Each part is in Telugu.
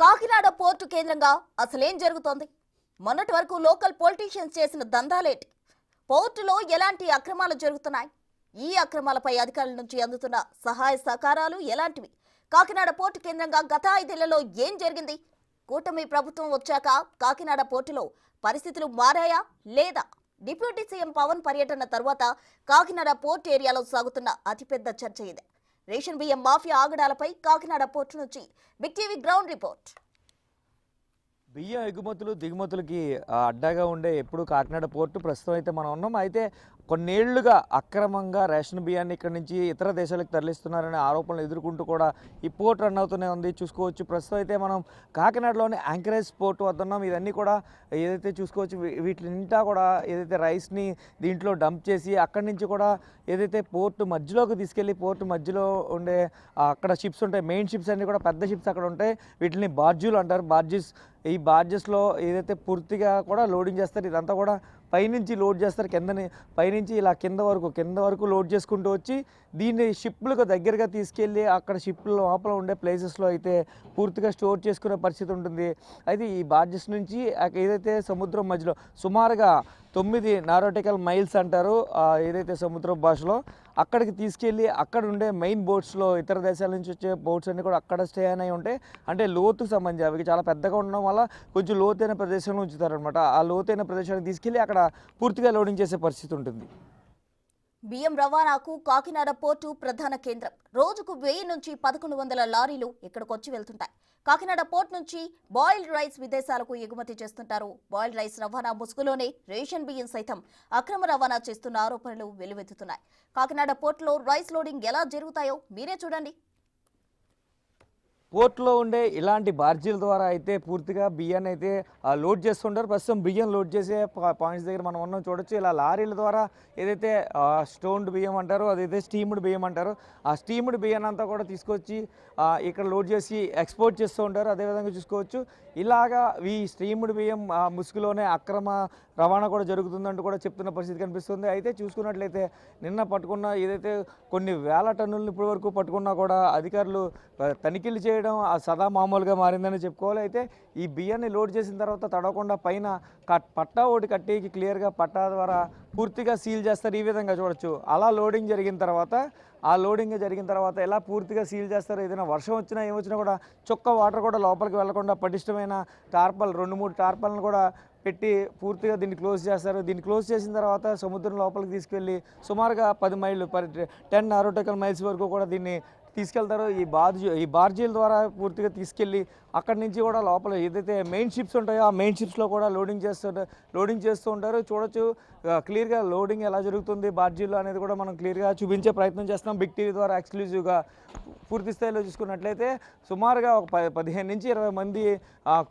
కాకినాడ పోర్టు కేంద్రంగా అసలేం జరుగుతోంది? మొన్నటి వరకు లోకల్ పొలిటీషియన్స్ చేసిన దందాలేంటి? పోర్టులో ఎలాంటి అక్రమాలు జరుగుతున్నాయి? ఈ అక్రమాలపై అధికారుల నుంచి అందుతున్న సహాయ సహకారాలు ఎలాంటివి? కాకినాడ పోర్టు కేంద్రంగా గత 5 ఏళ్లలో ఏం జరిగింది? కూటమి ప్రభుత్వం వచ్చాక కాకినాడ పోర్టులో పరిస్థితులు మారాయా లేదా? డిప్యూటీ సీఎం పవన్ పర్యటన తర్వాత కాకినాడ పోర్టు ఏరియాలో సాగుతున్న అతిపెద్ద చర్చ ఇదే. రేషన్ బియ్యం మాఫియా ఆగడాలపై కాకినాడ పోర్టు నుంచి బిగ్ టీవీ గ్రౌండ్ రిపోర్ట్. బియ్యం ఎగుమతులు దిగుమతులకి అడ్డాగా ఉండే ఎప్పుడు కాకినాడ పోర్టు ప్రస్తుతం అయితే మనం ఉన్నాం. అయితే కొన్నేళ్లుగా అక్రమంగా రేషన్ బియ్యాన్ని ఇక్కడ నుంచి ఇతర దేశాలకు తరలిస్తున్నారనే ఆరోపణలు ఎదుర్కొంటూ కూడా ఈ పోర్ట్ రన్ అవుతూనే ఉంది. చూసుకోవచ్చు ప్రస్తుతం అయితే మనం కాకినాడలోని యాంకరేజ్ పోర్టు వద్ద ఉన్నాం. ఇవన్నీ కూడా ఏదైతే చూసుకోవచ్చు వీటి నిండా కూడా ఏదైతే రైస్ని దీంట్లో డంప్ చేసి అక్కడి నుంచి కూడా ఏదైతే పోర్టు మధ్యలోకి తీసుకెళ్ళి పోర్టు మధ్యలో ఉండే అక్కడ షిప్స్ ఉంటాయి, మెయిన్ షిప్స్ అన్నీ కూడా పెద్ద షిప్స్ అక్కడ ఉంటాయి. వీటిని బార్జీలు అంటారు. ఈ బార్జెస్లో ఏదైతే పూర్తిగా కూడా లోడింగ్ చేస్తారు. ఇదంతా కూడా పైనుంచి లోడ్ చేస్తారు, పైనుంచి ఇలా కింద వరకు లోడ్ చేసుకుంటూ వచ్చి దీన్ని షిప్లకు దగ్గరగా తీసుకెళ్ళి అక్కడ షిప్ల లోపల ఉండే ప్లేసెస్లో అయితే పూర్తిగా స్టోర్ చేసుకునే పరిస్థితి ఉంటుంది. అయితే ఈ బార్జెస్ నుంచి ఏదైతే సముద్రం మధ్యలో సుమారుగా 9 నారోటికల్ మైల్స్ అంటారు ఏదైతే సముద్ర భాషలో, అక్కడికి తీసుకెళ్ళి అక్కడ ఉండే మెయిన్ బోట్స్లో ఇతర దేశాల నుంచి వచ్చే బోట్స్ అన్నీ కూడా అక్కడ స్టే అనేవి ఉంటాయి. అంటే లోతుకు సంబంధించి అవి చాలా పెద్దగా ఉండడం వల్ల కొంచెం లోతైన ప్రదేశంలో ఉంచుతారనమాట. ఆ లోతైన ప్రదేశానికి తీసుకెళ్ళి అక్కడ పూర్తిగా లోడింగ్ చేసే పరిస్థితి ఉంటుంది. బియ్యం రవాణాకు కాకినాడ పోర్టు ప్రధాన కేంద్రం. రోజుకు 1000 నుంచి 1100 లారీలు ఇక్కడికి వచ్చి వెళ్తుంటాయి. కాకినాడ పోర్ట్ నుంచి బాయిల్డ్ రైస్ విదేశాలకు ఎగుమతి చేస్తుంటారు. బాయిల్డ్ రైస్ రవాణా ముసుగులోనే రేషన్ బియ్యం సైతం అక్రమ రవాణా చేస్తున్న ఆరోపణలు వెల్లువెత్తుతున్నాయి. కాకినాడ పోర్టులో రైస్ లోడింగ్ ఎలా జరుగుతాయో మీరే చూడండి. పోర్ట్లో ఉండే ఇలాంటి బార్జీల ద్వారా అయితే పూర్తిగా బియ్యాన్ని అయితే లోడ్ చేస్తుంటారు. ప్రస్తుతం బియ్యం లోడ్ చేసే పాయింట్స్ దగ్గర మనం ఉన్నాం చూడొచ్చు. ఇలా లారీల ద్వారా ఏదైతే స్టోన్డ్ బియ్యం అంటారో అదైతే స్టీమ్డ్ బియ్యం అంటారు. ఆ స్టీమ్డ్ బియ్యాన్ని అంతా కూడా తీసుకొచ్చి ఇక్కడ లోడ్ చేసి ఎక్స్పోర్ట్ చేస్తూ ఉంటారు. అదేవిధంగా చూసుకోవచ్చు ఇలాగా ఈ స్టీమ్డ్ బియ్యం ముసుగులోనే అక్రమ రవాణా కూడా జరుగుతుందంటూ కూడా చెప్తున్న పరిస్థితి కనిపిస్తుంది. అయితే చూసుకున్నట్లయితే నిన్న పట్టుకున్న ఏదైతే కొన్ని వేల టన్నులను ఇప్పటి వరకు పట్టుకున్నా కూడా అధికారులు తనిఖీలు చేయడం సదా మామూలుగా మారిందని చెప్పుకోవాలి. అయితే ఈ బియ్యాన్ని లోడ్ చేసిన తర్వాత తడవకుండా పైన పట్టా ఒకటి కట్టి క్లియర్గా పట్టా ద్వారా పూర్తిగా సీల్ చేస్తారు. ఈ విధంగా చూడొచ్చు. అలా లోడింగ్ జరిగిన తర్వాత ఎలా పూర్తిగా సీల్ చేస్తారు. ఏదైనా వర్షం వచ్చినా ఏమొచ్చినా కూడా చుక్క వాటర్ కూడా లోపలికి వెళ్లకుండా పటిష్టమైన టార్పల్ 2-3 టార్పల్ని కూడా పెట్టి పూర్తిగా దీన్ని క్లోజ్ చేస్తారు. దీన్ని క్లోజ్ చేసిన తర్వాత సముద్రం లోపలికి తీసుకెళ్ళి సుమారుగా 10 మైళ్ళు 10 నారోటికల్ మైల్స్ వరకు కూడా దీన్ని తీసుకెళ్తారు. ఈ బార్జీల ద్వారా పూర్తిగా తీసుకెళ్ళి అక్కడి నుంచి కూడా లోపల ఏదైతే మెయిన్ షిప్స్ ఉంటాయో ఆ మెయిన్ షిప్స్లో కూడా లోడింగ్ చేస్తూ ఉంటారు. చూడొచ్చు క్లియర్గా లోడింగ్ ఎలా జరుగుతుంది బార్జీలో అనేది కూడా మనం క్లియర్గా చూపించే ప్రయత్నం చేస్తున్నాం బిగ్ టీవీ ద్వారా ఎక్స్క్లూజివ్గా. పూర్తి స్థాయిలో చూసుకున్నట్లయితే సుమారుగా ఒక 15 నుంచి 20 మంది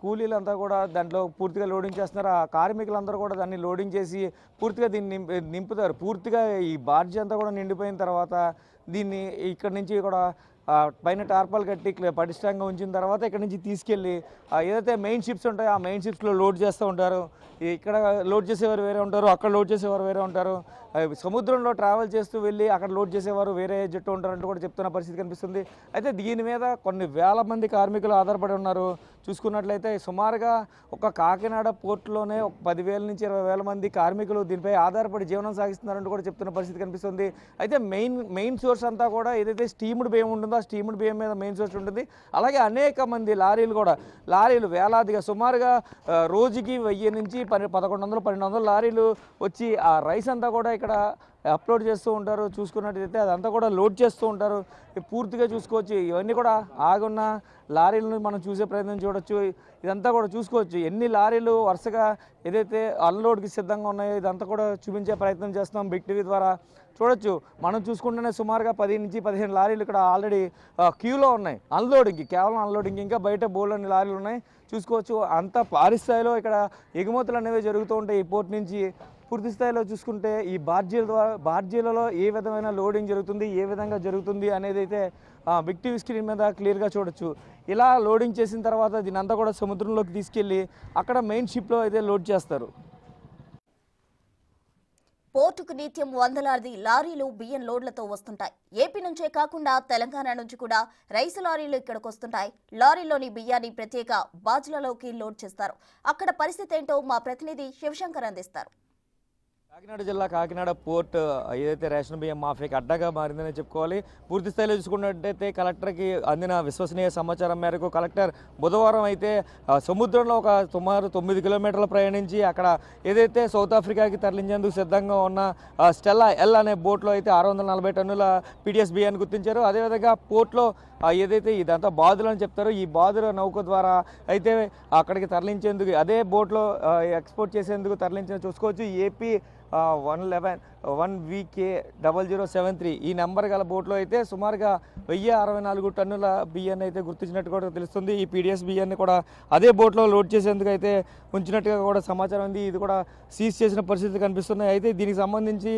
కూలీలంతా కూడా దాంట్లో పూర్తిగా లోడింగ్ చేస్తున్నారు. ఆ కార్మికులందరూ కూడా దాన్ని లోడింగ్ చేసి పూర్తిగా దీన్ని నింపుతారు. పూర్తిగా ఈ బార్జీ అంతా కూడా నిండిపోయిన తర్వాత దీన్ని ఇక్కడ నుంచి కూడా పైన టార్పాల్ కట్టి పటిష్టంగా ఉంచిన తర్వాత ఇక్కడ నుంచి తీసుకెళ్ళి ఏదైతే మెయిన్ షిప్స్ ఉంటాయో ఆ మెయిన్ షిప్స్లో లోడ్ చేస్తూ ఉంటారు. ఇక్కడ లోడ్ చేసేవారు వేరే ఉంటారు, అక్కడ లోడ్ చేసేవారు వేరే ఉంటారు. సముద్రంలో ట్రావెల్ చేస్తూ వెళ్ళి అక్కడ లోడ్ చేసేవారు వేరే జట్టు ఉంటారంటూ కూడా చెప్తున్న పరిస్థితి కనిపిస్తుంది. అయితే దీని మీద కొన్ని వేల మంది కార్మికులు ఆధారపడి ఉన్నారు. చూసుకున్నట్లయితే సుమారుగా ఒక కాకినాడ పోర్టులోనే 10,000 నుంచి 20,000 మంది కార్మికులు దీనిపై ఆధారపడి జీవనం సాగిస్తున్నారంటూ కూడా చెప్తున్న పరిస్థితి కనిపిస్తుంది. అయితే మెయిన్ సోర్స్ అంతా కూడా ఏదైతే స్టీమ్డ్ బియ్యం ఉంటుందో ఆ స్టీమ్డ్ బియ్యం మీద మెయిన్ సోర్స్ ఉంటుంది. అలాగే అనేక మంది లారీలు వేలాదిగా సుమారుగా రోజుకి 1000 నుంచి 1100-1200 లారీలు వచ్చి ఆ రైస్ అంతా కూడా ఇక్కడ అప్లోడ్ చేస్తూ ఉంటారు. చూసుకున్నట్టయితే అదంతా కూడా లోడ్ చేస్తూ ఉంటారు. పూర్తిగా చూసుకోవచ్చు. ఇవన్నీ కూడా ఆగున్న లారీలను మనం చూసే ప్రయత్నం చూడొచ్చు. ఇదంతా కూడా చూసుకోవచ్చు ఎన్ని లారీలు వరుసగా ఏదైతే అన్లోడ్కి సిద్ధంగా ఉన్నాయో ఇదంతా కూడా చూపించే ప్రయత్నం చేస్తున్నాం బిగ్ టీవీ ద్వారా. చూడొచ్చు మనం చూసుకుంటేనే సుమారుగా 10 నుంచి 15 లారీలు ఇక్కడ ఆల్రెడీ క్యూలో ఉన్నాయి అన్లోడింగ్కి, కేవలం అన్లోడింగ్. ఇంకా బయట బోల్డన్ని లారీలు ఉన్నాయి. చూసుకోవచ్చు అంత భారీ స్థాయిలో ఇక్కడ ఎగుమతులు అనేవి జరుగుతూ ఉంటాయి ఈ పోర్ట్ నుంచి. పూర్తి స్థాయిలో చూసుకుంటే ఈ బార్జీలలో ఏ విధమైన లోడింగ్ జరుగుతుంది, ఏ విధంగా జరుగుతుంది అనేది అయితే బిగ్ టీవీ స్క్రీన్ మీద క్లియర్గా చూడొచ్చు. ఇలా లోడింగ్ చేసిన తర్వాత దీని అంతా కూడా సముద్రంలోకి తీసుకెళ్ళి అక్కడ మెయిన్ షిప్లో అయితే లోడ్ చేస్తారు. పోర్టుకు నిత్యం వందలాది లారీలు బియ్యం లోడ్లతో వస్తుంటాయి. ఏపీ నుంచే కాకుండా తెలంగాణ నుంచి కూడా రైసు లారీలు ఇక్కడికి వస్తుంటాయి. లారీలోని బియ్యాన్ని ప్రత్యేక బాజులలోకి లోడ్ చేస్తారు. అక్కడ పరిస్థితి ఏంటో మా ప్రతినిధి శివశంకర్ అందిస్తారు. కాకినాడ జిల్లా కాకినాడ పోర్ట్ ఏదైతే రేషన్ బియ్యం మాఫియాకి అడ్డగా మారిందని చెప్పుకోవాలి. పూర్తి స్థాయిలో చూసుకున్నట్టయితే కలెక్టర్కి అందిన విశ్వసనీయ సమాచారం మేరకు కలెక్టర్ బుధవారం అయితే సముద్రంలో ఒక సుమారు 9 కిలోమీటర్లు ప్రయాణించి అక్కడ ఏదైతే సౌత్ ఆఫ్రికాకి తరలించేందుకు సిద్ధంగా ఉన్న స్టెల్లా ఎల్ అనే బోట్లో అయితే 640 టన్నుల పీడిఎస్ బియ్యాన్ని గుర్తించారు. అదేవిధంగా పోర్ట్లో ఏదైతే ఇదంతా బాదులు అని చెప్తారో ఈ బాదుల నౌక ద్వారా అయితే అక్కడికి తరలించేందుకు అదే బోట్లో ఎక్స్పోర్ట్ చేసేందుకు తరలించిన చూసుకోవచ్చు. ఏపీ 111VK0073 ఈ నెంబర్ గల బోట్లో అయితే సుమారుగా 1064 టన్నుల బియ్యాన్ని అయితే గుర్తించినట్టు కూడా తెలుస్తుంది. ఈ పీడిఎస్ బియ్యాన్ని కూడా అదే బోట్లో లోడ్ చేసేందుకు అయితే ఉంచినట్టుగా కూడా సమాచారం ఉంది. ఇది కూడా సీజ్ చేసిన పరిస్థితి కనిపిస్తున్నాయి. అయితే దీనికి సంబంధించి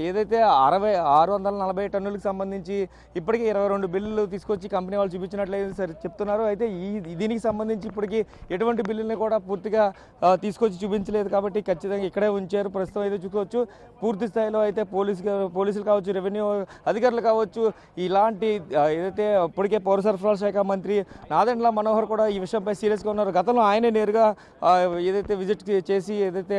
ఏదైతే 640 టన్నులకు సంబంధించి ఇప్పటికీ 22 బిల్లులు తీసుకొచ్చి కంపెనీ వాళ్ళు చూపించినట్లయితే సరే చెప్తున్నారు. అయితే దీనికి సంబంధించి ఇప్పటికీ ఎటువంటి బిల్లుల్ని కూడా పూర్తిగా తీసుకొచ్చి చూపించలేదు కాబట్టి ఖచ్చితంగా ఇక్కడే ఉంచారు. ప్రస్తుతం అయితే చూసుకోవచ్చు పూర్తి స్థాయిలో అయితే పోలీసులు కావచ్చు, రెవెన్యూ అధికారులు కావచ్చు, ఇలాంటి ఏదైతే ఇప్పటికే పౌర సరఫరాల శాఖ మంత్రి నాదెండ్ల మనోహర్ కూడా ఈ విషయంపై సీరియస్గా ఉన్నారు. గతంలో ఆయనే నేరుగా ఏదైతే విజిట్ చేసి ఏదైతే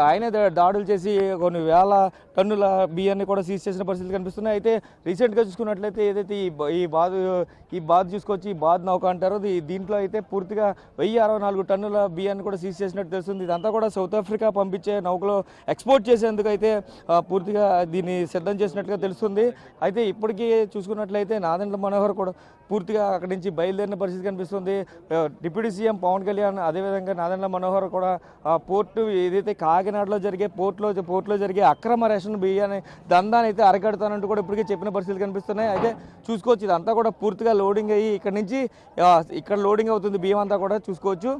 ఆయనే దాడులు చేసి కొన్ని వేల టన్నుల బియ్యాన్ని కూడా సీజ్ చేసిన పరిస్థితులు కనిపిస్తున్నాయి. అయితే రీసెంట్గా చూసుకున్నట్లయితే ఏదైతే ఈ బాద్ చూసుకొచ్చి ఈ బాద్ నౌక అంటారు, దీంట్లో అయితే పూర్తిగా 1064 టన్నుల బియ్యాన్ని కూడా సీజ్ చేసినట్టు తెలుస్తుంది. ఇదంతా కూడా సౌత్ ఆఫ్రికా పంపించే నౌకలో ఎక్స్పోర్ట్ చేసేందుకు అయితే పూర్తిగా దీన్ని సిద్ధం చేసినట్టుగా తెలుస్తుంది. అయితే ఇప్పటికీ చూసుకున్నట్లయితే నాదెండ్ల మనోహర్ కూడా పూర్తిగా అక్కడి నుంచి బయలుదేరిన పరిస్థితి కనిపిస్తుంది. డిప్యూటీ సీఎం పవన్ కళ్యాణ్ అదేవిధంగా నాదెండ్ల మనోహర్ కూడా పోర్టు ఏదైతే కాకినాడలో జరిగే పోర్టులో జరిగే అక్రమ రేషన్ బియ్యాన్ని దందాన్ని అయితే అరికడతానంటూ కూడా ఇప్పటికే చెప్పిన పరిస్థితులు కనిపిస్తున్నాయి. అయితే చూసుకోవచ్చు ఇదంతా కూడా పూర్తిగా లోడింగ్ అయ్యి ఇక్కడ లోడింగ్ అవుతుంది బియ్యం అంతా కూడా చూసుకోవచ్చు.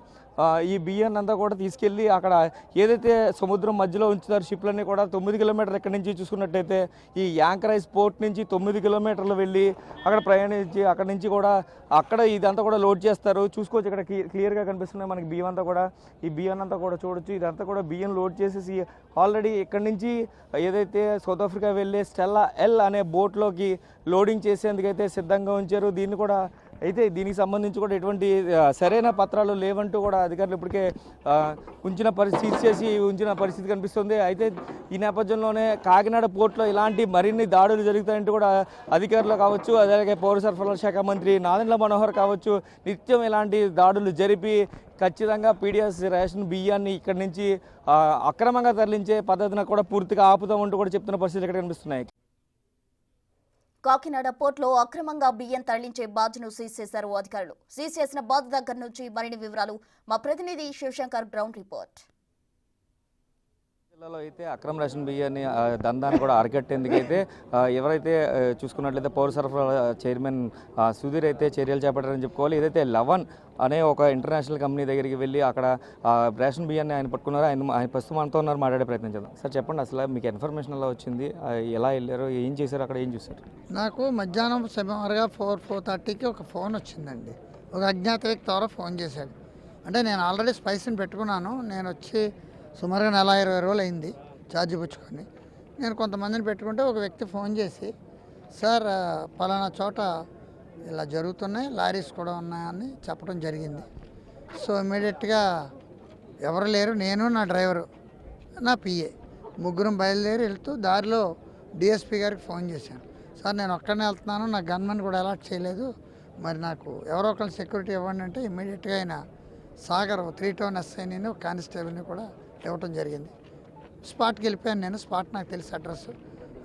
ఈ బియ్యాన్ని అంతా కూడా తీసుకెళ్ళి అక్కడ ఏదైతే సముద్రం మధ్యలో ఉంచుతారు షిప్లన్నీ కూడా 9 కిలోమీటర్లు ఇక్కడి నుంచి చూసుకున్నట్టయితే ఈ యాంకరైజ్ పోర్ట్ నుంచి 9 కిలోమీటర్లు వెళ్ళి అక్కడ ప్రయాణించి అక్కడి నుంచి కూడా అక్కడ ఇదంతా కూడా లోడ్ చేస్తారు. చూసుకోవచ్చు ఇక్కడ క్లియర్గా కనిపిస్తున్నాయి మనకి బియ్యం అంతా కూడా. ఈ బియ్యాన్ని అంతా కూడా చూడొచ్చు. ఇదంతా కూడా బియ్యం లోడ్ చేసేసి ఆల్రెడీ ఇక్కడి నుంచి ఏదైతే సౌత్ ఆఫ్రికా వెళ్ళే స్టెల్లా ఎల్ అనే బోట్లోకి లోడింగ్ చేసేందుకైతే సిద్ధంగా ఉంచారు. దీన్ని కూడా అయితే దీనికి సంబంధించి కూడా ఎటువంటి సరైన పత్రాలు లేవంటూ కూడా అధికారులు ఇప్పటికే ఉంచిన పరిస్థితి కనిపిస్తుంది. అయితే ఈ నేపథ్యంలోనే కాకినాడ పోర్టులో ఇలాంటి మరిన్ని దాడులు జరుగుతాయంటూ కూడా అధికారులు కావచ్చు, అలాగే పౌర సరఫరాల శాఖ మంత్రి నాదెండ్ల మనోహర్ కావచ్చు నిత్యం ఇలాంటి దాడులు జరిపి ఖచ్చితంగా పీడిఎస్ రేషన్ బియ్యాన్ని ఇక్కడి నుంచి అక్రమంగా తరలించే పద్ధతిని కూడా పూర్తిగా ఆపుతామంటూ కూడా చెప్తున్న పరిస్థితులు ఇక్కడ కనిపిస్తున్నాయి. కాకినాడ పోర్టులో అక్రమంగా బియ్యం తరలించే బాధ్ను సీజ్ చేశారు అధికారులు. సీజ్ చేసిన బాధ దగ్గర నుంచి మరిన్ని వివరాలు మా ప్రతినిధి శివశంకర్ గ్రౌండ్ రిపోర్ట్. జిల్లాలో అయితే అక్రమ రేషన్ బియ్యాన్ని దందాన్ని కూడా అరికట్టేందుకైతే ఎవరైతే చూసుకున్నట్లయితే పౌర సరఫరాల చైర్మన్ సుధీర్ అయితే చర్యలు చేపట్టారని చెప్పుకోవాలి. ఏదైతే లవన్ అనే ఒక ఇంటర్నేషనల్ కంపెనీ దగ్గరికి వెళ్ళి అక్కడ రేషన్ బియ్యాన్ని ఆయన పట్టుకున్నారు. ఆయన ప్రస్తుతం మనతో ఉన్నారు, మాట్లాడే ప్రయత్నం చేద్దాం. సార్ చెప్పండి, అసలు మీకు ఇన్ఫర్మేషన్ ఎలా వచ్చింది, ఎలా వెళ్ళారు, ఏం చేశారు, అక్కడ ఏం చూశారు? నాకు మధ్యాహ్నం సుమారుగా 4:30కి ఒక ఫోన్ వచ్చిందండి. ఒక అజ్ఞాత వ్యక్తి ద్వారా ఫోన్ చేశాడు. అంటే నేను ఆల్రెడీ స్పైస్ని పెట్టుకున్నాను. నేను వచ్చి సుమారుగా 20 రోజులు అయింది ఛార్జ్ పుచ్చుకొని. నేను కొంతమందిని పెట్టుకుంటే ఒక వ్యక్తి ఫోన్ చేసి, సార్ పలానా చోట ఇలా జరుగుతున్నాయి, లారీస్ కూడా ఉన్నాయని చెప్పడం జరిగింది. సో ఇమీడియట్గా ఎవరు లేరు, నేను నా డ్రైవరు నా పిఏ ముగ్గురం బయలుదేరి వెళ్తూ దారిలో డిఎస్పీ గారికి ఫోన్ చేశాను. సార్ నేను ఒక్కడనే వెళ్తున్నాను, నా గన్మెన్ కూడా అలాట్ చేయలేదు, మరి నాకు ఎవరో ఒకరు సెక్యూరిటీ ఇవ్వండి అంటే ఇమీడియట్గా ఆయన సాగర్ 3 టౌన్ ఎస్ఐని ఒక కానిస్టేబుల్ని కూడా ఇవ్వటం జరిగింది. స్పాట్కి వెళ్ళిపోయాను నేను. స్పాట్ నాకు తెలిసి అడ్రస్,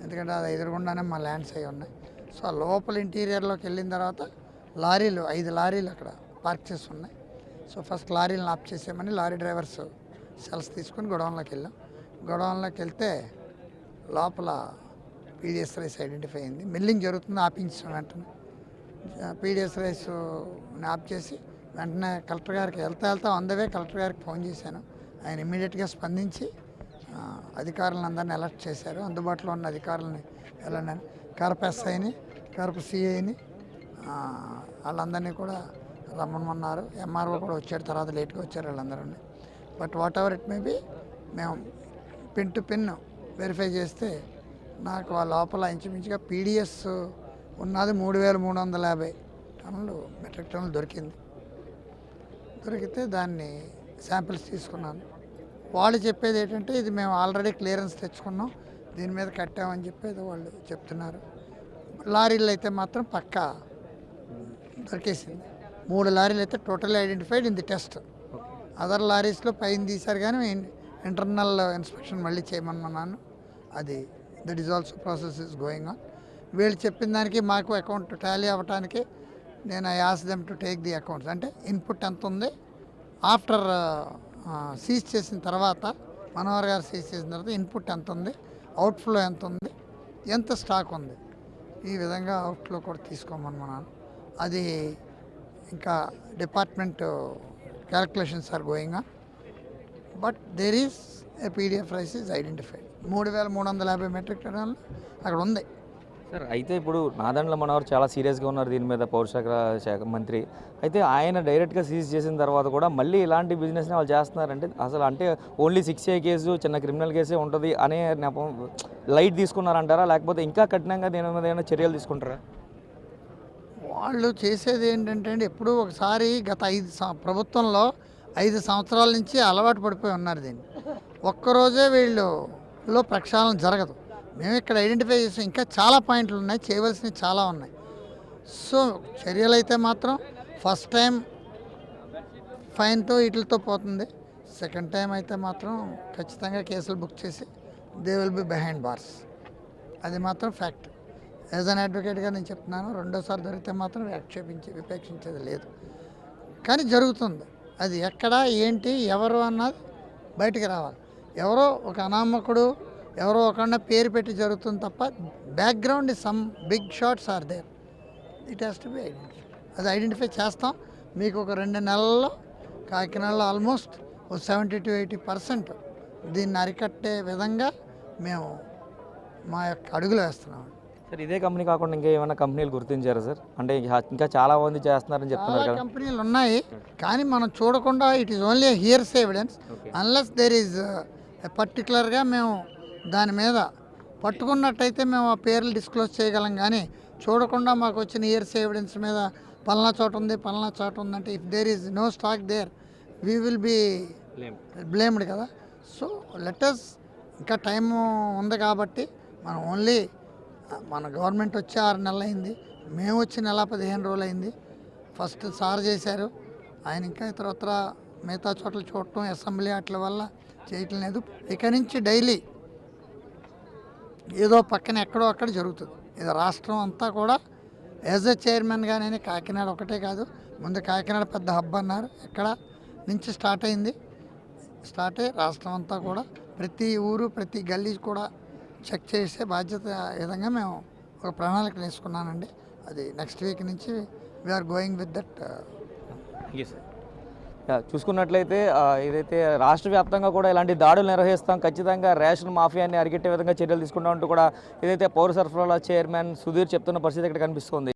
ఎందుకంటే అది ఎదురుగుండానే మా ల్యాండ్స్ అయి ఉన్నాయి. సో లోపల ఇంటీరియర్లోకి వెళ్ళిన తర్వాత 5 లారీలు అక్కడ పార్క్ చేసి ఉన్నాయి. సో ఫస్ట్ లారీలను ఆఫ్ చేసామని లారీ డ్రైవర్స్ సెల్స్ తీసుకొని గొడవన్లోకి వెళ్ళాం. గొడవన్లోకి వెళ్తే లోపల పీడిఎస్ రైస్ ఐడెంటిఫై అయింది. మిల్లింగ్ జరుగుతుంది, ఆపించాం వెంటనే. పీడిఎస్ రైస్ ఆఫ్ చేసి వెంటనే కలెక్టర్ గారికి వెళ్తా అందవే కలెక్టర్ గారికి ఫోన్ చేశాను. ఆయన ఇమ్మీడియట్గా స్పందించి అధికారులను అందరినీ అలర్ట్ చేశారు. అందుబాటులో ఉన్న అధికారులని వెళ్ళండి, కరప ఎస్ఐని, కరప సిఐని వాళ్ళందరినీ కూడా రమ్మన్నారు. ఎంఆర్ఓ కూడా వచ్చాడు, తర్వాత లేట్గా వచ్చారు వాళ్ళందరూ. But what ever it may be, మేము పిన్ టు పిన్ వెరిఫై చేస్తే నాకు ఆ లోపల ఇంచుమించుగా పీడిఎస్ ఉన్నది 3,350 టన్నులు మెట్రిక్ టన్నులు దొరికింది. దొరికితే దాన్ని శాంపిల్స్ తీసుకున్నాను. వాళ్ళు చెప్పేది ఏంటంటే ఇది మేము ఆల్రెడీ క్లియరెన్స్ తెచ్చుకున్నాం, దీని మీద కట్టామని చెప్పేది వాళ్ళు చెప్తున్నారు. లారీలు అయితే మాత్రం పక్కా దొరికేసింది. 3 లారీలు అయితే total identified in the test. Other లారీస్లో పైన తీశారు కానీ ఇంటర్నల్ ఇన్స్పెక్షన్ మళ్ళీ చేయమన్నాను. అది that is also process is going on. వీళ్ళు చెప్పిన దానికి మాకు అకౌంట్ టాలీ అవ్వటానికి నేను I ask them to take the accounts. అంటే ఇన్పుట్ ఎంత ఉంది, ఆఫ్టర్ సీజ్ చేసిన తర్వాత, మనోహర్ గారు సీజ్ చేసిన తర్వాత ఇన్పుట్ ఎంత ఉంది, అవుట్ఫ్లో ఎంత ఉంది, ఎంత స్టాక్ ఉంది, ఈ విధంగా అవుట్ఫ్లో కూడా తీసుకోమన్నాను. అది ఇంకా department calculations are going on, but there is a PDF rice is identified. 3,350 metric టన్నులు అక్కడ ఉంది. సార్ అయితే ఇప్పుడు నాదెండ్ల మనోహర్ చాలా సీరియస్గా ఉన్నారు దీని మీద, పౌరశాఖ మంత్రి. అయితే ఆయన డైరెక్ట్గా సీజ్ చేసిన తర్వాత కూడా మళ్ళీ ఇలాంటి బిజినెస్ని వాళ్ళు చేస్తున్నారంటే అసలు అంటే ఓన్లీ 6A కేసు, చిన్న క్రిమినల్ కేసే ఉంటుంది అనే నెపం లైట్ తీసుకున్నారంటారా, లేకపోతే ఇంకా కఠినంగా దీని మీద ఏమైనా చర్యలు తీసుకుంటారా? వాళ్ళు చేసేది ఏంటంటే అండి, ఎప్పుడూ ఒకసారి గత ప్రభుత్వంలో 5 సంవత్సరాల నుంచి అలవాటు పడిపోయి ఉన్నారు దీన్ని. ఒక్కరోజే వీళ్ళలో ప్రక్షాళన జరగదు. మేము ఇక్కడ ఐడెంటిఫై చేసాం, ఇంకా చాలా పాయింట్లు ఉన్నాయి, చేయవలసినవి చాలా ఉన్నాయి. సో చర్యలు అయితే మాత్రం ఫస్ట్ టైం ఫైన్తో వీటితో పోతుంది. సెకండ్ టైం అయితే మాత్రం ఖచ్చితంగా కేసులు బుక్ చేసి they will be behind bars. అది మాత్రం ఫ్యాక్ట్. యాజ్ అన్ అడ్వకేట్గా నేను చెప్తున్నాను, రెండోసారి దొరికితే మాత్రం విపేక్షించేది లేదు. కానీ జరుగుతుంది. అది ఎక్కడ ఏంటి ఎవరు అన్నది బయటికి రావాలి. ఎవరో ఒక అనామకుడు ఎవరో ఒకళ్ళ పేరు పెట్టి జరుగుతుంది తప్ప background some big shots are there. It has to be identify. అది ఐడెంటిఫై చేస్తాం. మీకు ఒక 2 నెలల్లో కాకినాడలో ఆల్మోస్ట్ 70 to 80% దీన్ని అరికట్టే విధంగా మేము మా యొక్క అడుగులు వేస్తున్నాం. సార్ ఇదే కంపెనీ కాకుండా ఇంకా ఏమైనా కంపెనీలు గుర్తించారా సార్? అంటే ఇంకా చాలా మంది చేస్తున్నారని చెప్తున్నారు చాలా కదా. కంపెనీలు ఉన్నాయి, కానీ మనం చూడకుండా it is only hearsay evidence. Unless there is పర్టికులర్గా మేము దాని మీద పట్టుకున్నట్టయితే మేము ఆ పేర్లు డిస్క్లోజ్ చేయగలం. కానీ చూడకుండా మాకు వచ్చిన హియర్స్ ఎవిడెన్స్ మీద పలానా చోట ఉంది పలానా చోట ఉందంటే if there is no stock there we will be blamed కదా. సో లెటస్ ఇంకా టైం ఉంది కాబట్టి మనం ఓన్లీ మన గవర్నమెంట్ వచ్చి 6 నెలలు అయింది, మేము వచ్చి నెల 15 రోజులు అయింది. ఫస్ట్ సార్ చేశారు, ఆయన ఇంకా ఇతరత్ర మిగతా చోట్ల చూడటం అసెంబ్లీ వాటి వల్ల చేయటం లేదు. ఇక నుంచి డైలీ ఏదో పక్కన ఎక్కడో అక్కడ జరుగుతుంది. ఇది రాష్ట్రం అంతా కూడా యాజ్ ఎ చైర్మన్గా నేను కాకినాడ ఒకటే కాదు, ముందు కాకినాడ పెద్ద హబ్ అన్నారు, ఎక్కడ నుంచి స్టార్ట్ అయింది. స్టార్ట్ అయ్యి రాష్ట్రం అంతా కూడా ప్రతి ఊరు ప్రతి గల్లీ కూడా చెక్ చేసే బాధ్యత విధంగా మేము ఒక ప్రణాళిక వేసుకున్నానండి. అది నెక్స్ట్ వీక్ నుంచి వీఆర్ గోయింగ్ విత్ దట్. చూసుకున్నట్లయితే ఏదైతే రాష్ట్ర వ్యాప్తంగా కూడా ఇలాంటి దాడులు నిర్వహిస్తాం, ఖచ్చితంగా రేషన్ మాఫియాని అరికట్టే విధంగా చర్యలు తీసుకుంటామంటూ కూడా ఏదైతే పౌర సరఫరాల చైర్మన్ సుధీర్ చెప్తున్న పరిస్థితి ఇక్కడ కనిపిస్తుంది.